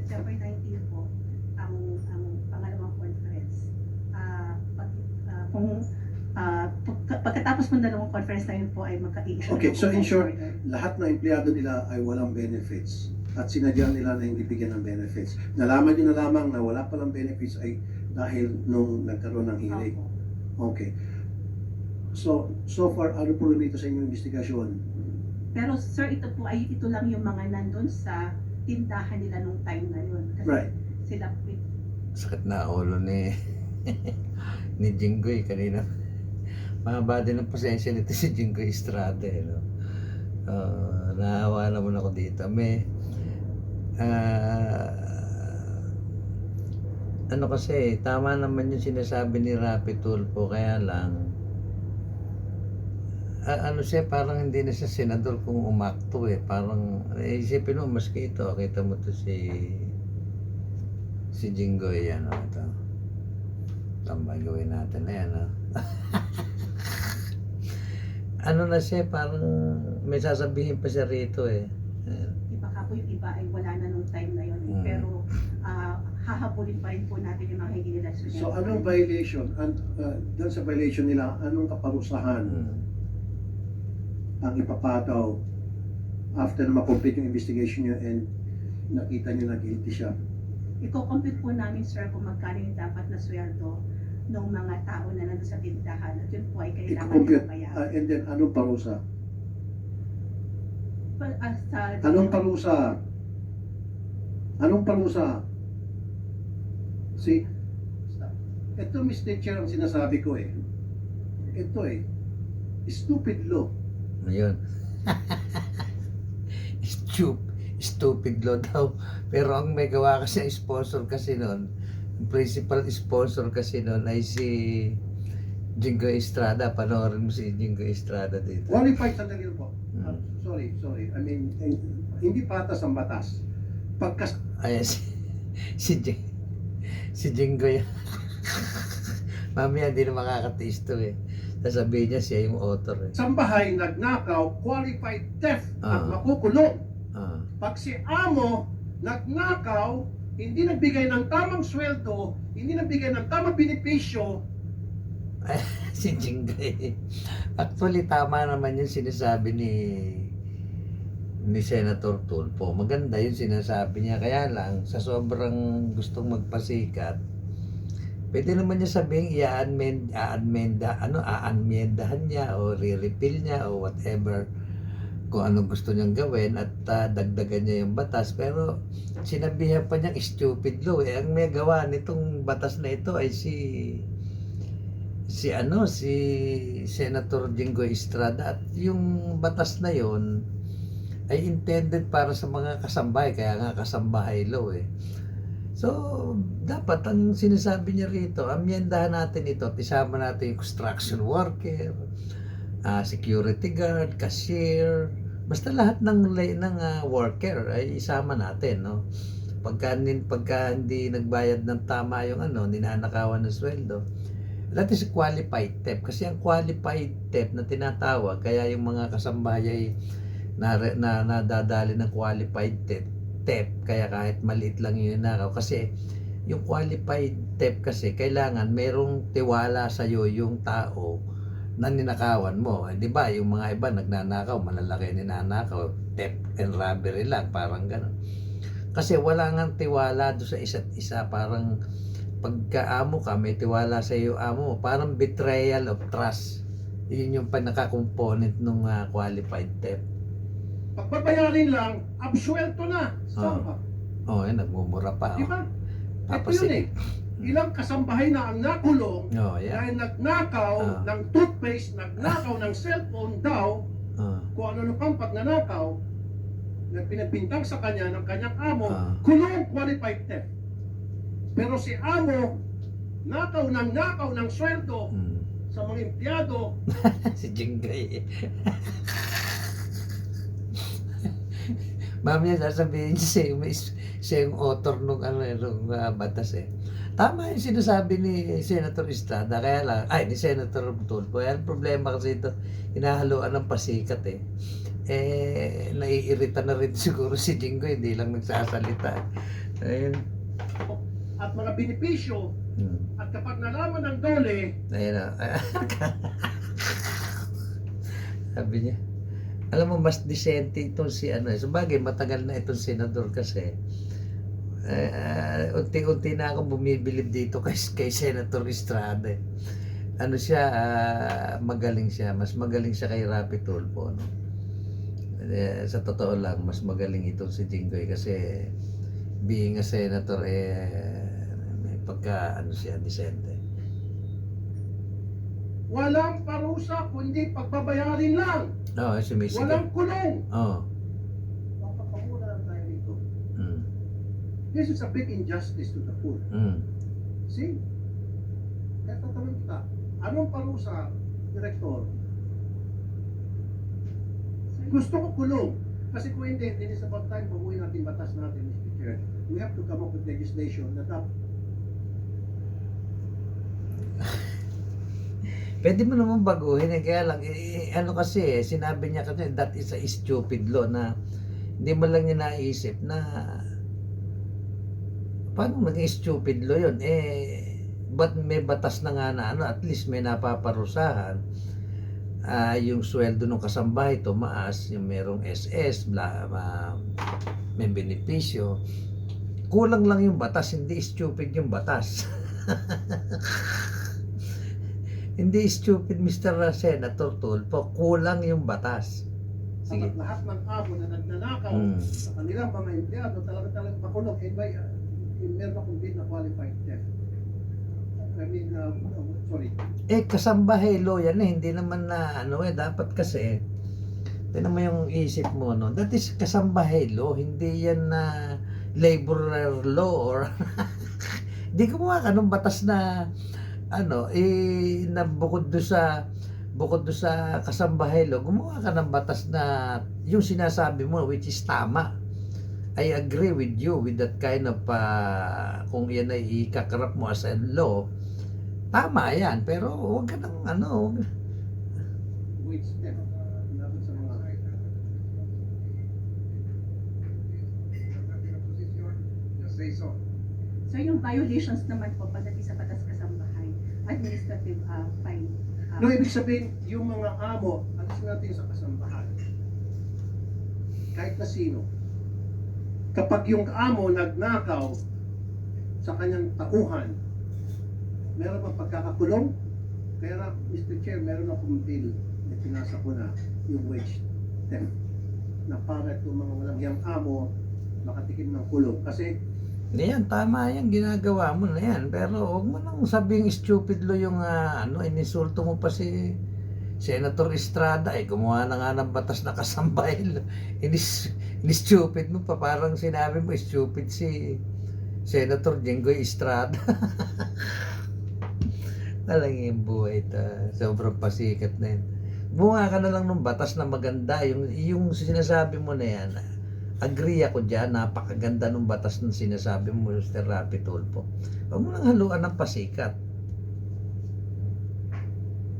September 19 po ang pangalawang conference. Pagkatapos ng dalawang conference na yun po ay magka-issue. Okay, so in short, lahat ng empleyado nila ay walang benefits at sinadya nila na hindi bigyan ng benefits. Nalaman nyo na lamang na wala palang benefits ay dahil nung nagkaroon ng hearing. Okay. So far, ano po lumito sa inyong investigasyon? Pero sir, ito lang yung mga nandun sa tindahan nila nung time na yun. Kasi Right. sila Sakit na ulo ni ni Jinggoy kanina. Mahaba din ang pasensya nito si Jinggoy Estrada eh, no? Naawa naman ako dito. Ano kasi, tama naman yung sinasabi ni Rapi Tulfo, kaya lang ano siya, parang hindi na siya senador kung umakto eh. Parang, isipin mo, maski ito, kita mo to si Jinggoy, yan o, ito. Tambay gawin natin na yan, ano na siya, parang may sasabihin pa siya rito eh. baka po yung iba ay wala na nung time na yun. Pero hahabulin pa rin po natin yung mga hindi nila sunod. So anong violation? Doon sa violation nila, anong kaparusahan ang ipapataw after na ma-complete yung investigation nyo and nakita nyo na guilty siya? Iko-compute po namin, sir, kung magkano yung dapat na sweldo ng mga tao na nandun sa tindahan. At yun po ay kailangan I-compute. nila bayaran. And then anong parusa? Well, Anong parusa? Anong parusa? See? Ito, Mr. Chair, ang sinasabi ko eh. Ito eh. Stupid law. Ayun. Stupid law daw. Pero ang may gawa kasi sponsor kasi noon, ang principal sponsor kasi noon ay si Jinggoy Estrada. Panoorin mo si Jinggoy Estrada dito. Qualified, sandali lang po. Sorry. I mean, hindi patas ang batas. Pagkas... Ayan si Jinggoy. Mamaya hindi na makakatiis to eh. Sasabihin niya siya yung author eh. Sambahay, nagnakaw, qualified theft at makukulong. Pag si amo nagnakaw, hindi nagbigay ng tamang sweldo, hindi nagbigay ng tamang benepisyo. Si Jinggoy. Actually, tama naman yung sinasabi ni Senator Tulfo. Maganda yung sinasabi niya. Kaya lang, sa sobrang gustong magpasikat, pwede naman niya sabihin aanmendahan niya o re-repeal niya o whatever kung anong gusto niyang gawin at dagdagan niya yung batas. Pero sinabihan pa niyang stupid law eh. Ang may gawa nitong batas na ito ay si Senator Jinggoy Estrada, at yung batas na yon ay intended para sa mga kasambahay, kaya nga kasambahay law eh. So, dapat ang sinasabi niya rito, amyendahan natin ito at isama natin yung construction worker, security guard, cashier, basta lahat ng worker ay isama natin, no? Pagka hindi nagbayad ng tama yung ninanakawan ng sweldo, that is qualified theft. Kasi ang qualified theft na tinatawag, kaya yung mga kasambahay ay nadadali ng qualified theft, kaya kahit maliit lang yung nakaw. Kasi yung qualified theft kasi kailangan merong tiwala sa iyo yung tao na ninakawan mo. Di ba? Yung mga iba nagnanakaw, malalaki ninanakaw, theft and robbery lang, parang gano'n. Kasi wala nga tiwala do sa isa't isa. Parang pagkaamo ka, may tiwala sa iyo amo mo, parang betrayal of trust. Yun yung pinaka-component ng qualified theft. Pagbabayarin lang, absuelto na. Saan Nagmumura pa. Di ba? Ito yun eh. Ilang kasambahay na ang nakulong dahil nagnakaw ng toothpaste, nagnakaw ng cellphone daw, kung ano pang pagnanakaw, na pinagbintang sa kanya ng kanyang amo, kulong qualified theft. Pero si amo, nakaw ng sweldo sa mga empleyado. Si Jinggoy. Mamaya sasabihin siya yung author nung batas eh. Tama yung sinasabi ni Senator Estrada, kaya lang, ni Senator Tulfo. Kaya ang problema kasi ito, hinahaluan ng pasikat eh. naiirita na rin siguro si Jinggoy, hindi lang nagsasalita. Ayun. At mga benepisyo, at kapag nalaman ng dole, Ayun o. Sabi niya, alam mo, mas disente itong si ano. Sabagay, matagal na itong senador kasi. Unti-unti na akong bumibilib dito kay Senator Estrada. Ano siya, magaling siya. Mas magaling siya kay Rapi Tulfo. No? Sa totoo lang, mas magaling itong si Jinggoy kasi being a senator, may pagka, ano siya, disente. walang parusa kundi pagbabayarin lang. Oo, sumisigaw. Walang kulong. Oo. Mapapamura lang tayo dito. Mm. This is a big injustice to the poor. Mm. See? Kaya tatanong kita, anong parusa, Direktor? Gusto ko kulong. Kasi kung hindi, it is about time baguhin natin batas natin, Mr. Chair. We have to come up with legislation na Pwede mo naman baguhin kaya lang, ano kasi sinabi niya kasi that is a stupid law na hindi mo lang niya naisip na paano naging stupid law yun? Ba't may batas na nga na ano, at least may napaparusahan. Yung sweldo ng kasambahay tumaas, yung merong SS, may benepisyo. Kulang lang yung batas, hindi stupid yung batas. Hindi stupid, Mr. Senator Tulfo. Kulang yung batas. Sige. Lahat ng amo na nagnanakaw sa kanilang mga empleyado talagang makulong. Meron akong bid na qualified theft. I mean, sorry. Kasambahay law yan hindi naman na ano dapat kasi tingnan mo yung isip mo, no? That is kasambahay law, hindi yan na laborer law or hindi gumawa ka ng batas na ano, na bukod do sa kasambahay law, gumawa ka ng batas na yung sinasabi mo which is tama. I agree with you with that kind of kung yan ay ikakarap mo as a law, tama yan, pero huwag ka ng ano. Wait, step. Dapat sa mga say so. So yung violations naman po pagdating sa batas kasambahay, administrative fine. No, ibig sabihin, yung mga amo, alis natin sa kasambahan. Kahit na sino. Kapag yung amo nagnakaw sa kanyang tauhan, meron bang pagkakakulong? Kaya na, Mr. Chair, meron akong bill na pinasa ko na yung wage theft na para itong mga walang yung amo makatikim ng kulong. Kasi Yan, tama yan, ginagawa mo na yan. Pero huwag mo nang sabing stupid lo yung inisulto mo pa si Senator Estrada. Gumawa na nga ng batas na kasambahay. Stupid mo pa, parang sinabi mo stupid si Senator Jinggoy Estrada. Talang yung buhay ito. Sobrang pasikat na yan. Gumawa ka na lang ng batas na maganda. Yung sinasabi mo na yan, agree ako dyan, napakaganda ng batas ng sinasabi mo, Mr. Rapi Tulfo. Huwag mo nang haluan ng pasikat.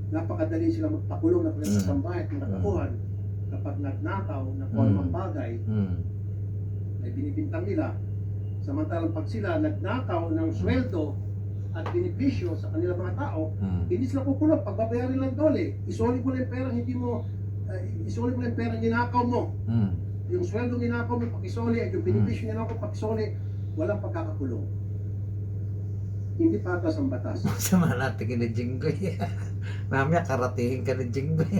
napakadali sila magpakulong ng kanilang kasambahay at nakakuhan kapag nagnakaw na formal bagay ay binibintang nila. Samantalang pag sila nagnakaw ng sweldo at benepisyo sa kanilang mga tao, hindi sila kukulong, pagbabayarin lang dole. Isoli mo lang yung pera, hindi mo, isoli mo lang yung pera ninakaw mo. Yung sweldo ninakaw mo, pakisoli, at yung benepisyo ninakaw, pakisoli, walang pagkakakulong. Hindi patas ang batas. Sama natin ka ni Jinggoy. Mamaya karatingin ka ni Jinggoy.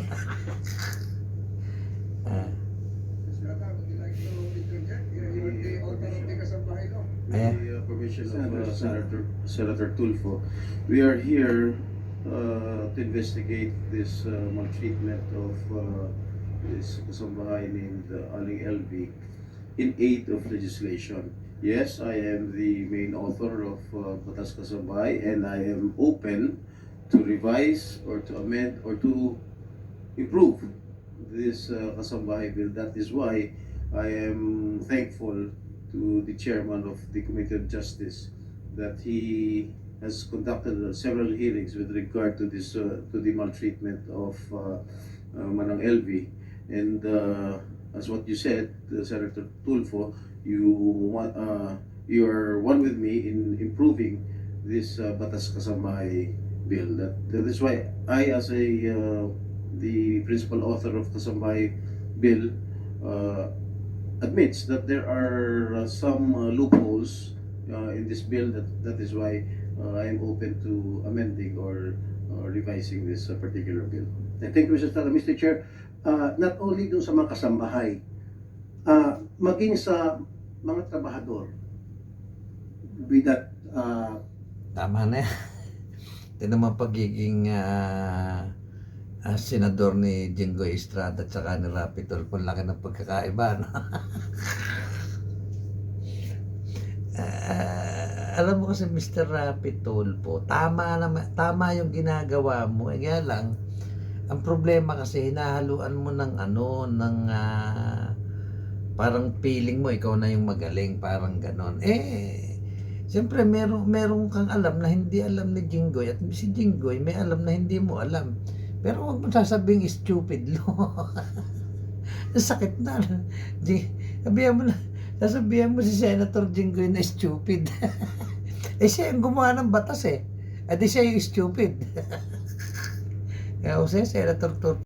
The permission of Senator Tulfo. We are here to investigate this maltreatment of this kasambahay named Aling LV in aid of legislation. Yes, I am the main author of Batas Kasambahay, and I am open to revise or to amend or to improve this Kasambahay bill. That is why I am thankful to the chairman of the Committee on Justice that he has conducted several hearings with regard to this to the maltreatment of Manang LV. And as what you said, Senator Tulfo, you are one with me in improving this Batas Kasambahay bill. That is why I, as the principal author of Kasambahay bill, admits that there are some loopholes in this bill. That is why I am open to amending or revising this particular bill. And thank you, Mr. Chair. Not only dun sa mga kasambahay, maging sa mga trabahador, with that, Tama na yan. Ito naman pagiging senador ni Jinggoy Estrada at saka ni Rapi Tulfo, laki ng pagkakaiba, no? Alam mo kasi Mr. Rapi Tulfo, tama yung ginagawa mo. Kaya lang, ang problema kasi hinahaluan mo ng parang feeling mo ikaw na yung magaling, parang ganon. Siyempre meron kang alam na hindi alam ni Jinggoy, at si Jinggoy may alam na hindi mo alam. Pero huwag mo sasabing stupid lo. Sakit na. Sasabihan mo si Senator Jinggoy na stupid. Siya yung gumawa ng batas eh. At siya yung stupid. Kaya Senator Tulfo.